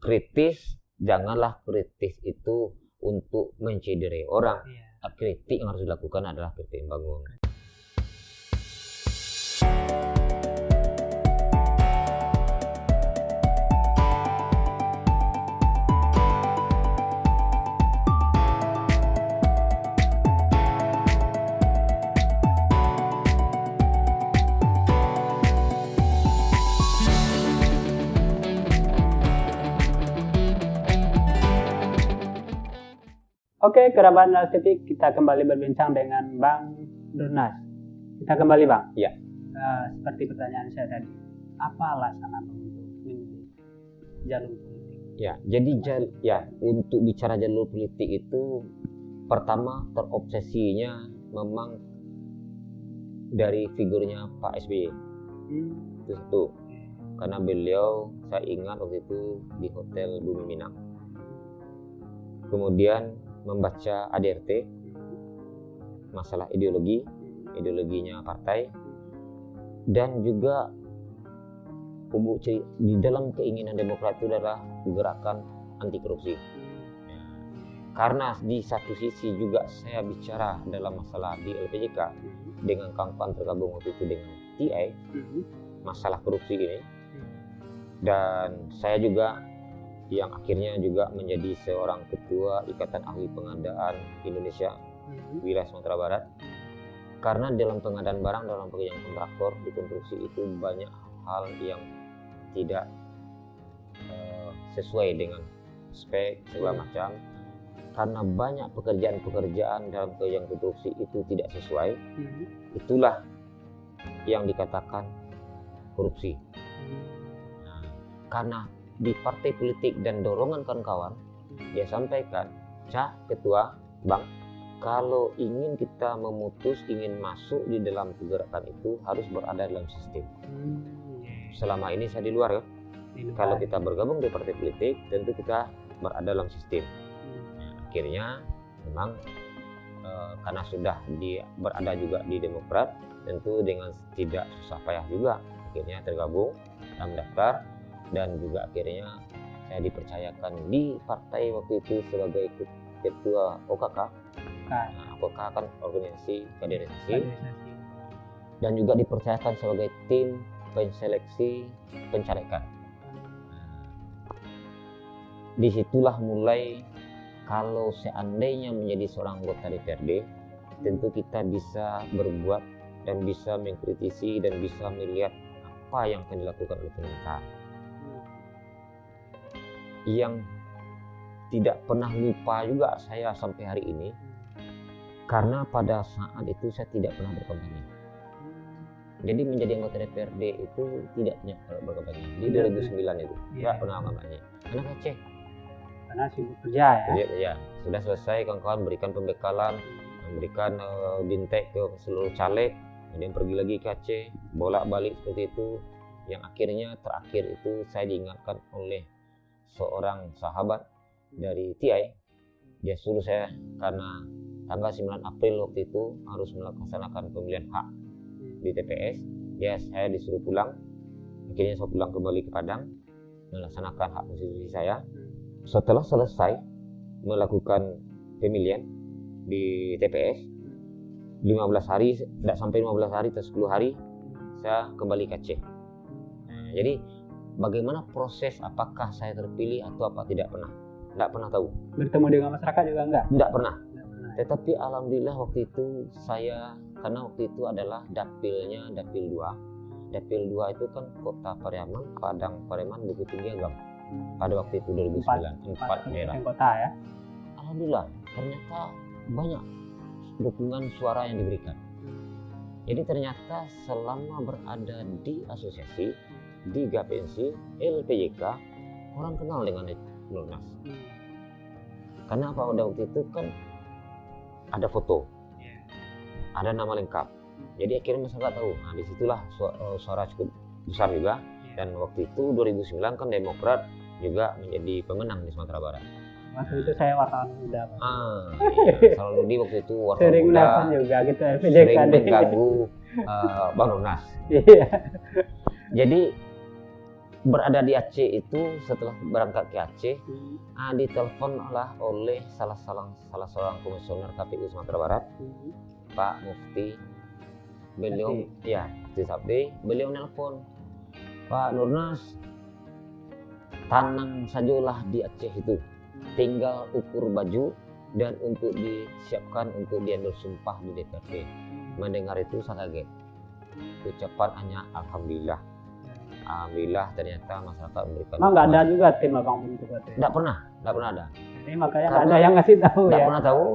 kritis, janganlah kritis itu untuk mencederai orang. Kritik yang harus dilakukan adalah kritik yang bangun. Oke, kerabat Narasketik, kita kembali berbincang dengan Bang Durnas. Kita kembali, Bang. Ya. Seperti pertanyaan saya tadi, apa alasan Abang untuk memilih jalur politik? Ya, jadi untuk bicara jalur politik itu pertama terobsesinya memang dari figurnya Pak SBY. Itu satu. Karena beliau, saya ingat waktu itu di Hotel Bumi Minang. Kemudian membaca ADRT, masalah ideologinya partai, dan juga di dalam keinginan Demokrat itu adalah gerakan anti korupsi. Karena di satu sisi juga saya bicara dalam masalah di LPJK dengan kawan-kawan tergabung waktu itu dengan TI, masalah korupsi ini, dan saya juga yang akhirnya juga menjadi seorang ketua Ikatan Ahli Pengadaan Indonesia wilayah Sumatera Barat. Karena dalam pengadaan barang, dalam pekerjaan kontraktor di konstruksi itu banyak hal yang tidak sesuai dengan spek segala macam. Karena banyak pekerjaan-pekerjaan dalam pekerjaan konstruksi itu tidak sesuai, itulah yang dikatakan korupsi. Nah, karena di partai politik dan dorongan kawan-kawan, dia sampaikan, Cak Ketua, Bang, kalau ingin kita memutus, ingin masuk di dalam gerakan itu harus berada dalam sistem. Selama ini saya di luar ya. Kalau kita bergabung di partai politik, tentu kita berada dalam sistem. Akhirnya memang karena sudah berada juga di Demokrat, tentu dengan tidak susah payah juga akhirnya tergabung dan mendaftar. Dan juga akhirnya saya dipercayakan di partai waktu itu sebagai ketua OKK. OKK kan organisasi kaderisasi, dan juga dipercayakan sebagai tim penseleksi pencalekan. Disitulah mulai kalau seandainya menjadi seorang anggota DPRD, tentu kita bisa berbuat dan bisa mengkritisi dan bisa melihat apa yang akan dilakukan oleh pemerintah. Yang tidak pernah lupa juga saya sampai hari ini, karena pada saat itu saya tidak pernah berkampanye. Jadi menjadi anggota DPRD itu tidak punya berkampanye. Di 2009 itu tidak pernah kampanye. Karena Aceh. Karena sibuk kerja ya. Ya, sudah selesai kawan-kawan berikan pembekalan, memberikan bintek ke seluruh caleg, kemudian pergi lagi ke Aceh, bolak-balik seperti itu. Yang akhirnya terakhir itu saya diingatkan oleh seorang sahabat dari TI. Dia suruh saya, karena tanggal 9 April waktu itu harus melaksanakan pemilihan hak di TPS, saya disuruh pulang. Akhirnya saya pulang kembali ke Padang melaksanakan hak konstitusi saya. Setelah selesai melakukan pemilihan di TPS, 15 hari, tidak sampai 15 hari atau 10 hari saya kembali ke Aceh. Jadi bagaimana proses, apakah saya terpilih atau apa, tidak pernah tahu. Bertemu dengan masyarakat juga enggak? Tidak pernah. Tetapi alhamdulillah waktu itu saya, karena waktu itu adalah dapilnya Dapil 2. Dapil 2 itu kan Kota Pariaman, Padang, Pariaman, Bukit Tinggi, Agam. Pada waktu itu 2009, 4 daerah. Kota ya. Alhamdulillah, ternyata banyak dukungan suara yang diberikan. Jadi ternyata selama berada di asosiasi, di GAPNC, LPJK, orang kenal dengan Durnas. Karena apa, pada waktu itu kan ada foto, ada nama lengkap. Jadi akhirnya masyarakat tahu. Nah, disitulah suara cukup besar juga. Dan waktu itu 2009 kan Demokrat juga menjadi pemenang di Sumatera Barat. Waktu itu saya wartawan muda. Selalu di waktu itu wartawan sering muda. Juga gitu, sering mengganggu Bang Durnas. Iya. Jadi berada di Aceh itu, setelah berangkat ke Aceh, ditelepon oleh salah seorang komisioner KPU Sumatera Barat, Pak Mufti. Beliau Mufti Sabdi, beliau nelpon, Pak Nurnas, tanam sajalah di Aceh itu, tinggal ukur baju dan untuk disiapkan untuk diambil sumpah di DPRD. Mendengar itu saya kaget. Ucapan hanya alhamdulillah. Alhamdulillah, ternyata masyarakat memberikan. Emang nggak ada juga tim abang bentuk katanya? Nggak pernah ada. Ini makanya nggak ada yang ngasih tahu Nggak ya. pernah tahu,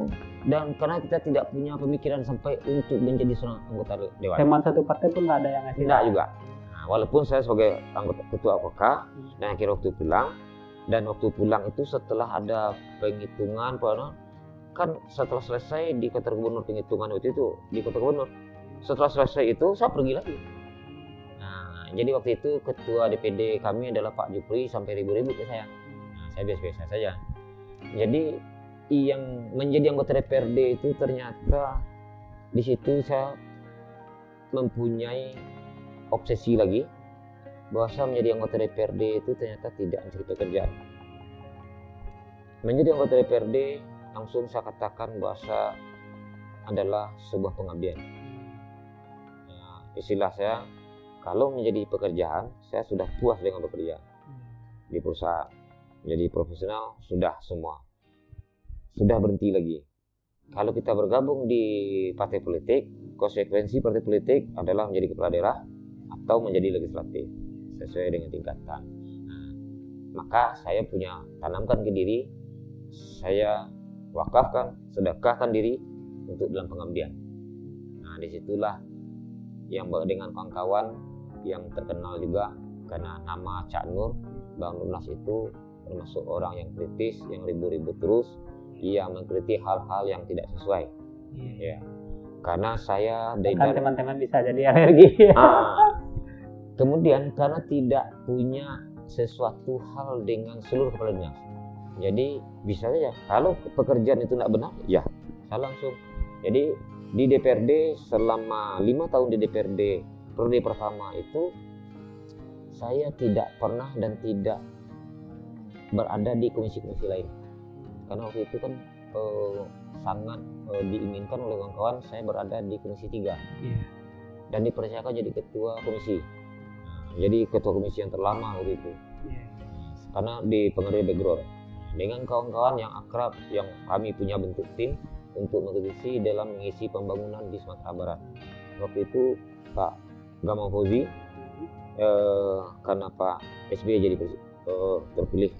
dan karena kita tidak punya pemikiran sampai untuk menjadi seorang anggota dewan. Teman satu partai pun nggak ada yang ngasih Tidak tahu. juga. Nah, walaupun saya sebagai anggota ketua OK, dan akhirnya waktu pulang, dan waktu pulang itu setelah ada penghitungan, kan setelah selesai di kantor gubernur penghitungan itu di kota gubernur. Setelah selesai itu saya pergi lagi. Nah, jadi waktu itu ketua DPD kami adalah Pak Jupri, sampai ribu-ribu ke saya. Nah, saya biasa-biasa saja. Jadi yang menjadi anggota DPRD itu ternyata di situ saya mempunyai obsesi lagi bahwa saya menjadi anggota DPRD itu ternyata tidak mencari pekerjaan. Menjadi anggota DPRD langsung saya katakan bahwa saya adalah sebuah pengabdian. Nah, istilah saya, kalau menjadi pekerjaan, saya sudah puas dengan bekerja di perusahaan. Menjadi profesional sudah semua. Sudah berhenti lagi. Kalau kita bergabung di partai politik, konsekuensi partai politik adalah menjadi kepala daerah atau menjadi legislatif sesuai dengan tingkatan. Nah, maka saya punya tanamkan ke diri, saya wakafkan, sedekahkan diri untuk dalam pengabdian. Nah, disitulah yang dengan kawan-kawan yang terkenal juga karena nama Cak Nur, Bang Nurnas itu termasuk orang yang kritis, yang ribut-ribut terus, yang mengkritik hal-hal yang tidak sesuai. Ya. Karena saya dari teman-teman bisa jadi alergi. Kemudian karena tidak punya sesuatu hal dengan seluruh kepala dinas. Jadi bisa saja kalau pekerjaan itu tidak benar, ya saya langsung. Jadi di DPRD selama 5 tahun di DPRD periode pertama itu saya tidak pernah dan tidak berada di komisi-komisi lain. Karena waktu itu kan sangat diinginkan oleh kawan-kawan saya berada di komisi 3 dan dipercayakan jadi ketua komisi. Jadi ketua komisi yang terlama waktu itu. Karena dipengaruhi background. Dengan kawan-kawan yang akrab, yang kami punya bentuk tim untuk mengisi dalam mengisi pembangunan di Sumatera Barat. Waktu itu Pak Gamawan Fauzi, karena Pak SBY jadi terpilih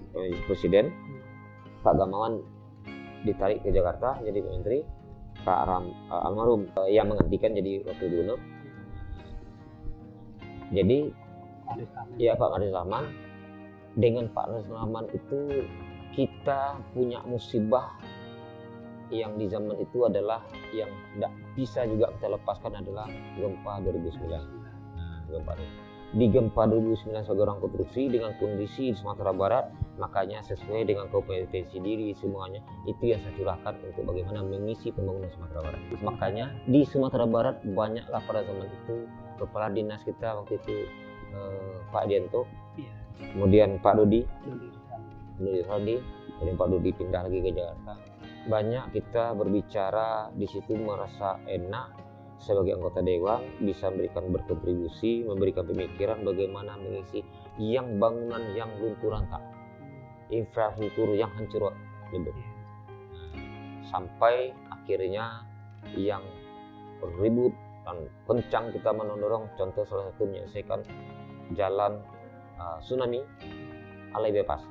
presiden, Pak Gamawan ditarik ke Jakarta jadi menteri, Pak almarhum yang menggantikan jadi wakil gubernur. Jadi ya Pak Aris Rahman, dengan Pak Aris Rahman itu kita punya musibah yang di zaman itu adalah yang tidak bisa juga kita lepaskan adalah gempa 2009. Nah, di gempa 2009 sebagai orang konstruksi dengan kondisi di Sumatera Barat, makanya sesuai dengan kompetensi diri semuanya itu yang saya curahkan untuk bagaimana mengisi pembangunan Sumatera Barat. Makanya di Sumatera Barat banyaklah pada zaman itu kepala dinas kita waktu itu Pak Dianto, kemudian Pak Dodi Randi, kemudian Pak Dodi pindah lagi ke Jakarta. Banyak kita berbicara di situ, merasa enak sebagai anggota dewan bisa berkontribusi, memberikan pemikiran bagaimana mengisi yang bangunan yang luntur lantak, infrastruktur yang hancur lebur. Sampai akhirnya yang ribut dan kencang kita mendorong, contoh salah satu menyelesaikan jalan tsunami Alai Bypass.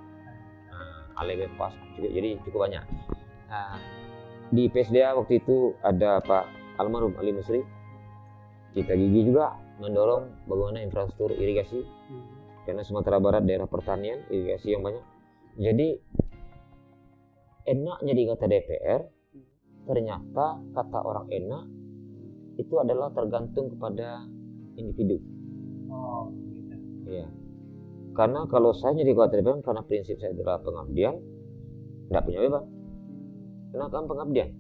Alai Bypass jadi cukup banyak. Di PSDA waktu itu ada Pak almarhum Ali Musri, kita gigi juga mendorong bagaimana infrastruktur irigasi, karena Sumatera Barat daerah pertanian, irigasi yang banyak. Jadi enaknya di kata DPR, ternyata kata orang enak itu adalah tergantung kepada individu. Iya. Karena kalau saya jadi kata DPR, karena prinsip saya adalah pengabdian, tidak punya beban. Karena kan pengabdian.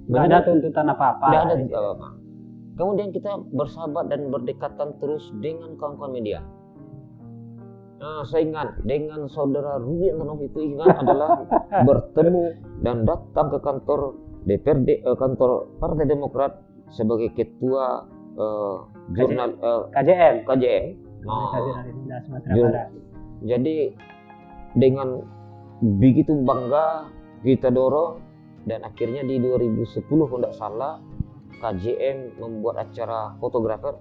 Tidak ada tuntutan apa-apa. Tidak ada tuntutan apa-apa. Kemudian kita bersahabat dan berdekatan terus dengan kawan-kawan media. Nah, saya ingat dengan saudara Rudy Antonov itu adalah bertemu dan datang ke kantor DPRD, kantor Partai Demokrat sebagai ketua jurnal KJM. KJM. Organisasi Jurnalis Sumatera Barat. Jadi dengan begitu bangga kita dorong dan akhirnya di 2010 kalau tidak salah KJM membuat acara fotografer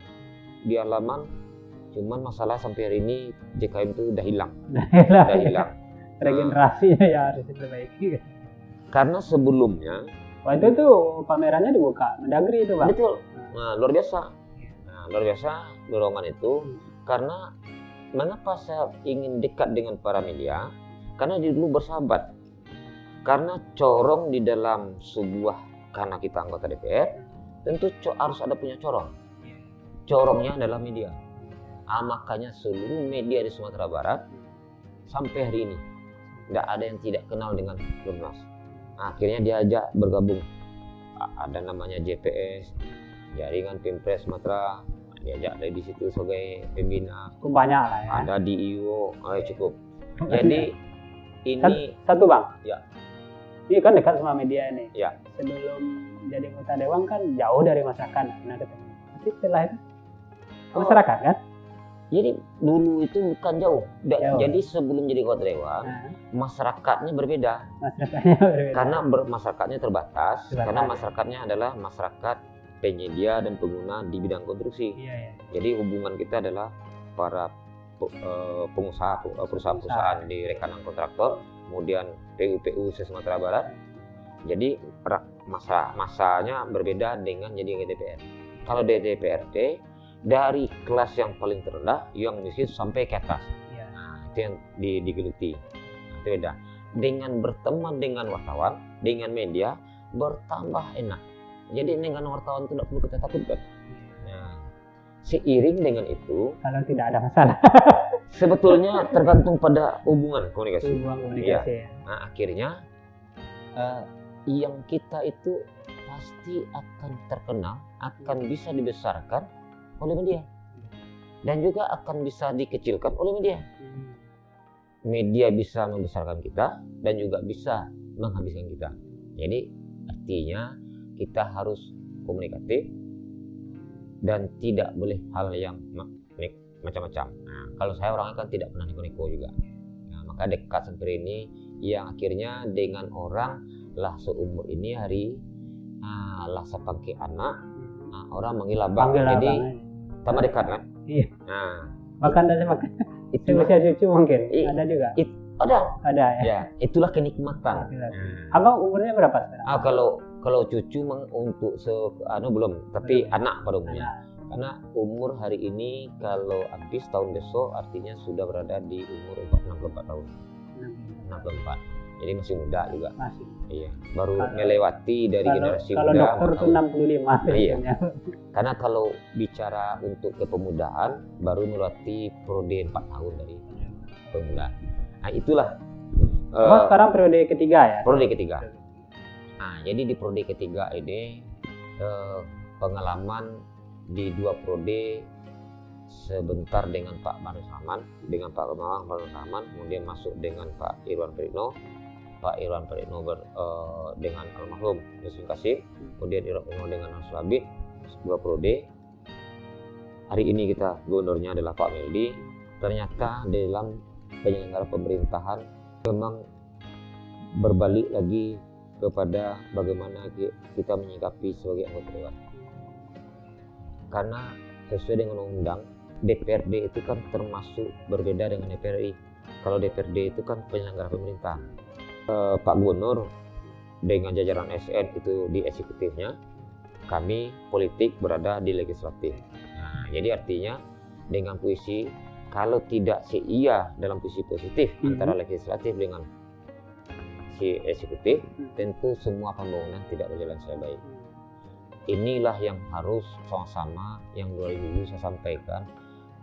di halaman. Cuman masalah sampai hari ini JKM itu udah hilang. Udah hilang. Regenerasinya ya harus diperbaiki. Karena sebelumnya waktu itu pamerannya dibuka Mendagri itu, Bang. betul. Nah, luar biasa. Nah, luar biasa dorongan itu. Karena mengapa saya ingin dekat dengan para media? Karena dulu bersahabat. Karena corong di dalam sebuah, karena kita anggota DPR, tentu harus ada punya corong. Corongnya adalah media. Makanya seluruh media di Sumatera Barat sampai hari ini tidak ada yang tidak kenal dengan Nurnas. Akhirnya diajak bergabung. Ada namanya JPS, Jaringan Pimpres Sumatera, diajak dari di situ sebagai pembina. Cukup banyak lah ya. Ada di IO, cukup. Jadi ini satu, Bang. Ya. Ini kan dekat sama media ini. Ya. Sebelum jadi anggota dewan kan jauh dari masyarakat. Nah, ketemu. Tapi setelah itu masyarakat kan? Jadi dulu itu bukan jauh. Jauh. Jadi sebelum jadi anggota dewan, masyarakatnya berbeda. Masyarakatnya berbeda. Karena masyarakatnya terbatas. Karena masyarakatnya adalah masyarakat penyedia dan pengguna di bidang konstruksi. Iya. Jadi hubungan kita adalah para pengusaha, perusahaan-perusahaan di rekanan kontraktor, kemudian PU se-Sumatera Barat. Jadi masanya berbeda dengan jadi DPR. Kalau di DPRD dari kelas yang paling terendah yang miskin sampai ke atas. Ya. Nah, itu yang digeluti. Nah, itu beda. Dengan berteman dengan wartawan, dengan media bertambah enak. Jadi dengan wartawan itu tidak perlu kita takutkan. Nah, seiring dengan itu, kalau tidak ada masalah, sebetulnya tergantung pada hubungan komunikasi. Ya. Nah, akhirnya yang kita itu pasti akan terkenal, akan bisa dibesarkan oleh media dan juga akan bisa dikecilkan oleh media. Media bisa membesarkan kita dan juga bisa menghabiskan kita. Jadi artinya kita harus komunikatif dan tidak boleh hal yang macam-macam. Nah, kalau saya orangnya kan tidak pernah neko-neko juga. Nah, maka dekat sampai ini yang akhirnya dengan orang lah seumur ini hari lah sepangki anak. Orang manggil abang, jadi tambah dekat kan? Iya. Nah, makan itu usia cucu mungkin ada juga. Ada ya. Ya, itulah kenikmatan. Abang umurnya berapa sekarang? Kalau cucu untuk belum, tapi anak pada umurnya. Karena umur hari ini kalau habis tahun besok artinya sudah berada di umur 64 tahun. 64. Jadi masih muda juga. Masih. Iya, baru melewati dari generasi muda. Kalau dokter itu 65. Iya. Karena kalau bicara untuk kepemudaan baru melewati periode 4 tahun dari pemuda. Nah, itulah. Sekarang periode ketiga ya? Periode ketiga. Nah, jadi di periode ketiga ini pengalaman di 2 periode sebentar dengan Pak Marus Rahman, dengan Pak Kemawang Marus Rahman, kemudian masuk dengan Pak Irwan Pritno dengan almarhum Yusuf Kasim, kemudian Irwan Pritno dengan Mas Labid, 2 periode. Hari ini kita gubernurnya adalah Pak Meldi. Ternyata dalam penyelenggara pemerintahan memang berbalik lagi kepada bagaimana kita menyikapi sebagai anggota dewan. Karena sesuai dengan undang DPRD itu kan termasuk berbeda dengan DPRI. Kalau DPRD itu kan penyelenggara pemerintah. Pak Gubernur dengan jajaran SN itu di eksekutifnya, kami politik berada di legislatif. Nah, jadi artinya dengan puisi, kalau tidak seia dalam puisi positif antara legislatif dengan si eksekutif, tentu semua pembangunan tidak berjalan secara baik. Inilah yang harus sama-sama yang 2000 saya sampaikan,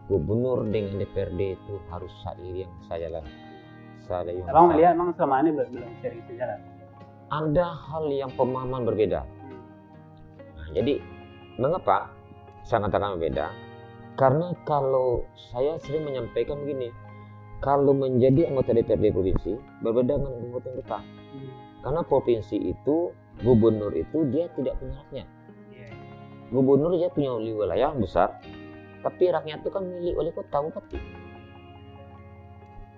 gubernur dengan DPRD itu harus seiring sejalan. Abang melihat memang selama ini belum sering sejalan. Ada hal yang pemahaman berbeda. Nah, jadi mengapa saya katakan berbeda? Karena kalau saya sering menyampaikan begini, kalau menjadi anggota DPRD provinsi berbeda dengan anggota kota. Karena provinsi itu, gubernur itu dia tidak punya haknya. Gubernur dia punya wilayah besar, tapi rakyat itu kan milik oleh kota bupati.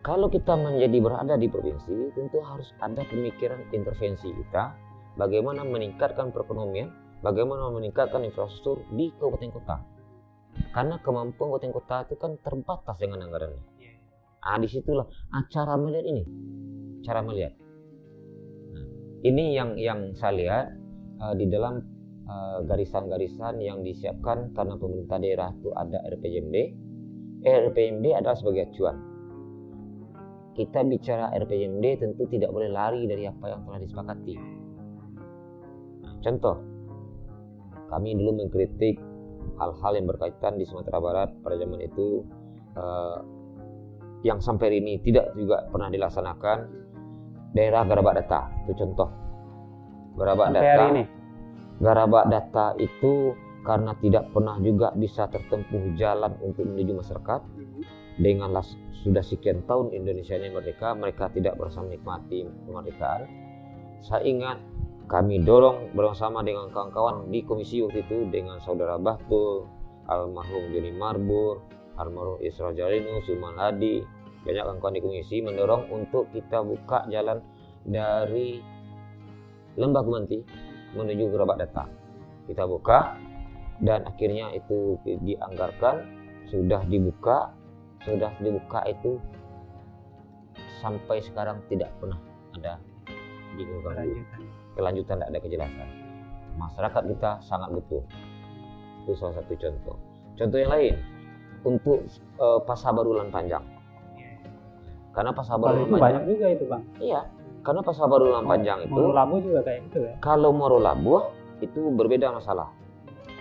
Kalau kita menjadi berada di provinsi, tentu harus ada pemikiran intervensi kita, bagaimana meningkatkan perekonomian, bagaimana meningkatkan infrastruktur di kabupaten kota. Karena kemampuan kabupaten kota itu kan terbatas dengan anggarannya. Disitulah cara melihat ini, cara melihat. Nah, ini yang saya lihat di dalam garisan-garisan yang disiapkan karena pemerintah daerah itu ada RPJMD. RPJMD adalah sebagai acuan. Kita bicara RPJMD tentu tidak boleh lari dari apa yang telah disepakati. Nah, contoh, kami dulu mengkritik hal-hal yang berkaitan di Sumatera Barat pada zaman itu yang sampai ini tidak juga pernah dilaksanakan. Daerah Garabak Data itu contoh. Garabak Data itu karena tidak pernah juga bisa tertempuh jalan untuk menuju masyarakat. Dengan sudah sekian tahun Indonesia ini merdeka, mereka tidak bersama menikmati kemerdekaan. Saya ingat kami dorong bersama dengan kawan-kawan di komisi waktu itu, dengan saudara Bahtul, almarhum Joni Marbur, almarhum Isra Jalino, Suman Hadi, banyak kawan-kawan di komisi mendorong untuk kita buka jalan dari Lembah Gumanti menuju Garabak Data. Kita buka dan akhirnya itu dianggarkan, sudah dibuka itu sampai sekarang tidak pernah ada kelanjutan, tidak ada kejelasan. Masyarakat kita sangat butuh. Itu salah satu contoh. Contoh yang lain untuk Pasar Baru Lan Panjang. Karena Pasar Baru Lan Panjang banyak juga itu, Bang. Iya, karena Pasar Baru Lan Panjang itu Moro Labuh juga kayak gitu ya. Kalau Moro Labuh itu berbeda masalah.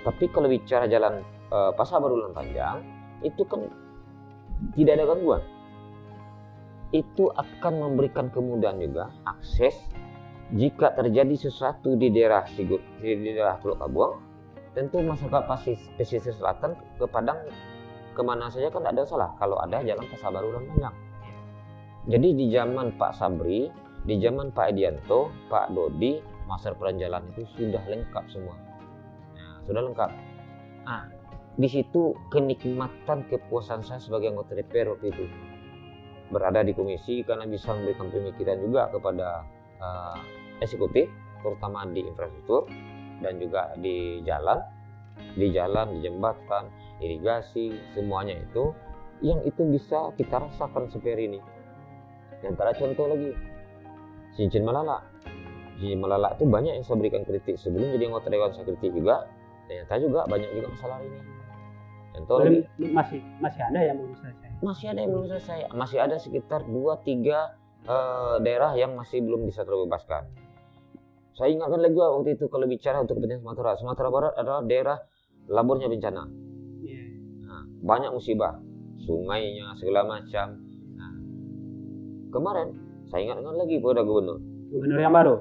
Tapi kalau bicara jalan Pasar Baru Lan Panjang itu kan tidak ada gangguan. Itu akan memberikan kemudahan juga akses jika terjadi sesuatu di daerah Teluk Kabuang. Tentu masyarakat pesisir selatan ke Padang kemana saja kan tidak ada salah kalau ada jalan Pasar Baru Lan Panjang. Jadi di zaman Pak Sabri, di zaman Pak Edianto, Pak Dodi, master plan jalan itu sudah lengkap semua. Nah, sudah lengkap. Di situ kenikmatan kepuasan saya sebagai anggota DPR waktu itu berada di komisi, karena bisa memberikan pemikiran juga kepada eksekutif, terutama di infrastruktur dan juga di jalan, di jembatan, irigasi, semuanya itu yang itu bisa kita rasakan seperti ini. Antara contoh lagi, Cincin Malala. Cincin Malala itu banyak yang saya berikan kritik sebelum jadi anggota dewan, saya kritik juga. Ternyata juga banyak juga masalah ini. Contoh lagi, masih ada yang belum selesai. Masih ada yang belum selesai. Masih ada sekitar 2-3 daerah yang masih belum bisa terbebaskan. Saya ingatkan lagi waktu itu kalau bicara untuk kepentingan Sumatera Barat adalah daerah laburnya bencana. Nah, banyak musibah, sungainya segala macam. Nah, kemarin saya ingatkan lagi pada gubernur yang baru.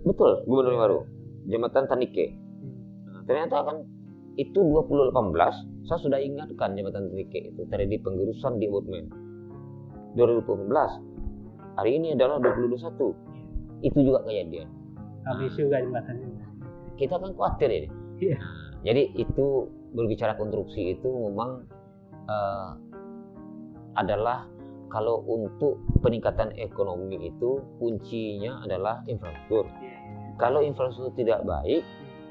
Betul, gubernur yang baru, Jembatan Tanike. Nah, ternyata kan itu 2018 saya sudah ingatkan Jembatan Tanike itu terjadi penggerusan di Woodman 2018. Hari ini adalah 2021, itu juga kejadian. Habis juga jembatannya. Kita kan khawatir ini. Iya. Nah, jadi itu berbicara konstruksi itu memang adalah kalau untuk peningkatan ekonomi itu kuncinya adalah infrastruktur. Kalau infrastruktur tidak baik,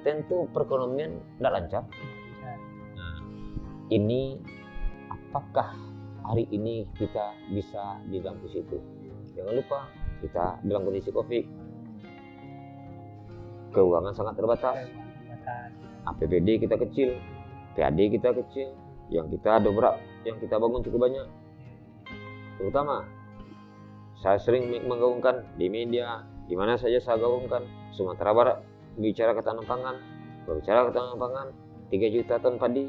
tentu perekonomian tidak lancar. Nah, ini apakah hari ini kita bisa di dalam posisi itu? Jangan lupa kita dalam kondisi COVID, keuangan sangat terbatas, APBD kita kecil, PAD kita kecil, yang kita dobrak, yang kita bangun cukup banyak. Terutama saya sering menggaungkan di media, di mana saja saya gaungkan, Sumatera Barat bicara ketahanan pangan, 3 juta ton padi.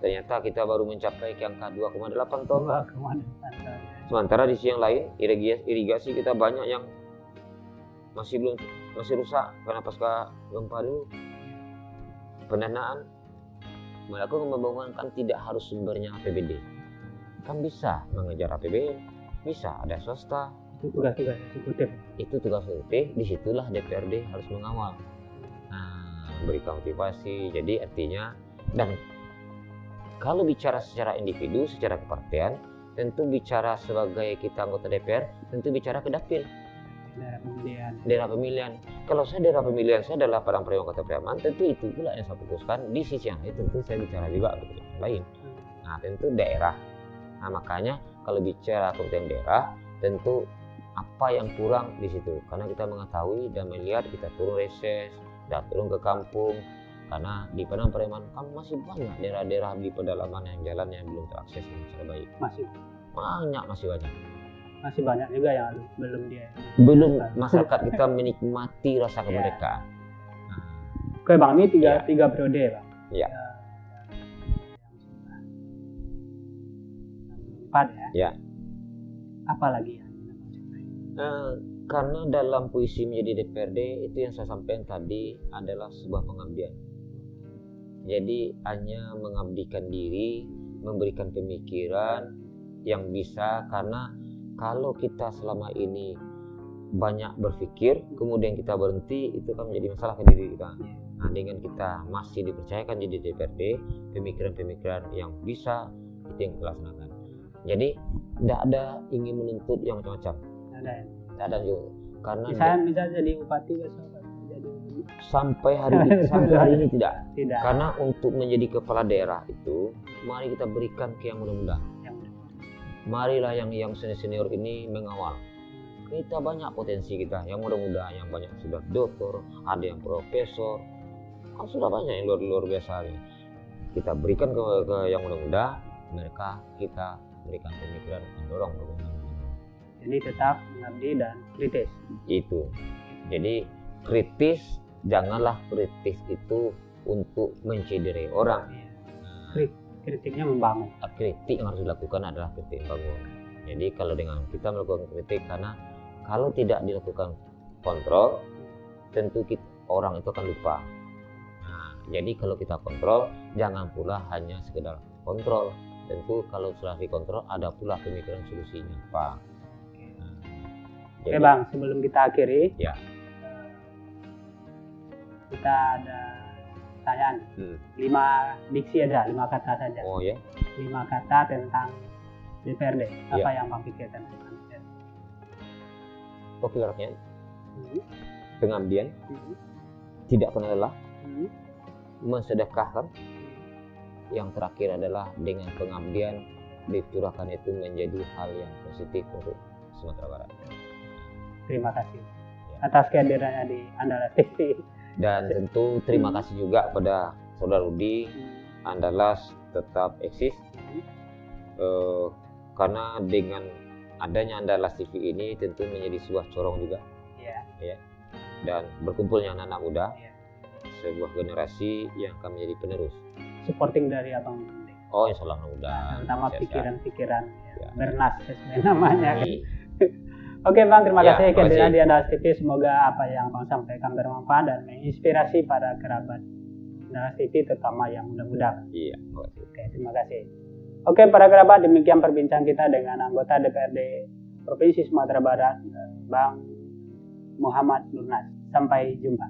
Ternyata kita baru mencapai ke angka 2,8 ton. Sementara di sisi yang lain, irigasi kita banyak yang masih rusak karena pasca gempa dulu. Pendanaan melakukan pembangunan kan tidak harus sumbernya APBD. kan bisa mengejar APBN, bisa ada swasta. Itu tugas-tugas eksekutif. Itu tugas eksekutif, disitulah DPRD harus mengawal. Nah, memberikan motivasi. Jadi artinya, dan kalau bicara secara individu, secara kepartean, tentu bicara sebagai kita anggota DPR, tentu bicara ke dapil. Daerah pemilihan. Kalau saya daerah pemilihan saya adalah Padang Pariaman Kota Priaman, tentu itu pula yang saya fokuskan. Di sisi yang lain tentu saya bicara juga ke yang lain. Nah, tentu daerah. Nah, makanya kalau bicara kepentingan daerah, tentu apa yang kurang di situ. Karena kita mengetahui dan melihat, kita turun reses, dan turun ke kampung. Karena di Padang Pariaman kan masih banyak daerah-daerah di pedalaman yang jalan yang belum terakses secara baik. Masih banyak. Masih banyak juga yang belum masyarakat kita menikmati rasa kemerdekaan. Oke Bang, ini tiga periode Bang. Iya. 4 ya. Ya. Apa lagi yang karena dalam puisi menjadi DPRD itu yang saya sampaikan tadi adalah sebuah pengabdian. Jadi hanya mengabdikan diri, memberikan pemikiran yang bisa, karena kalau kita selama ini banyak berpikir, kemudian kita berhenti, itu kan menjadi masalah ke diri kita. Nah, dengan kita masih dipercayakan jadi DPRD, pemikiran-pemikiran yang bisa, itu yang kita laksanakan. Jadi, tidak ada ingin menuntut yang macam-macam. Tidak ada juga. Karena bisa jadi bupati besok, jadi sampai hari ini tidak. Karena untuk menjadi kepala daerah itu, mari kita berikan ke yang muda-muda. Marilah yang senior ini mengawal. Kita banyak potensi kita, yang muda-muda, yang banyak sudah doktor, ada yang profesor, kan sudah banyak yang luar biasa. Kita berikan ke yang muda-muda, mereka kita berikan pemikiran, mendorong pembangunan. Jadi tetap mengabdi dan kritis. Itu. Jadi kritis, janganlah kritis itu untuk mencederai orang. Kritiknya membangun. Kritik yang harus dilakukan adalah kritik membangun. Jadi kalau dengan kita melakukan kritik, karena kalau tidak dilakukan kontrol, tentu orang itu akan lupa. Nah, jadi kalau kita kontrol, jangan pula hanya sekedar kontrol. Tentu kalau sudah dikontrol, ada pula pemikiran solusinya, Pak. Oke Bang, sebelum kita akhiri, ya, kita ada pertanyaan. 5 diksi aja, 5 kata saja. Oh ya. 5 kata tentang DPRD. Apa yang Bang pikirkan tentang DPRD? Populernya, pengabdian, tidak pernah lelah, mensedekahkan. Yang terakhir adalah dengan pengabdian dicurahkan itu menjadi hal yang positif untuk Sumatera Barat. Terima kasih atas kehadirannya di Andalas TV. Dan tentu terima kasih juga pada Saudara Rudi. Andalas tetap eksis, karena dengan adanya Andalas TV ini tentu menjadi sebuah corong juga, ya. Dan berkumpulnya anak-anak muda, sebuah generasi yang akan menjadi penerus. Supporting dari Abang. Oh, insya Allah mudah. Terutama pikiran-pikiran bernas sesuai namanya. Oke Bang, terima kasih kehadiran di Andalas TV. Semoga apa yang Bang sampaikan bermanfaat dan menginspirasi para kerabat Andalas TV, terutama yang muda-muda. Iya, oke, terima kasih. Oke para kerabat, demikian perbincangan kita dengan anggota DPRD Provinsi Sumatera Barat, Bang Muhammad Nurnas. Sampai jumpa.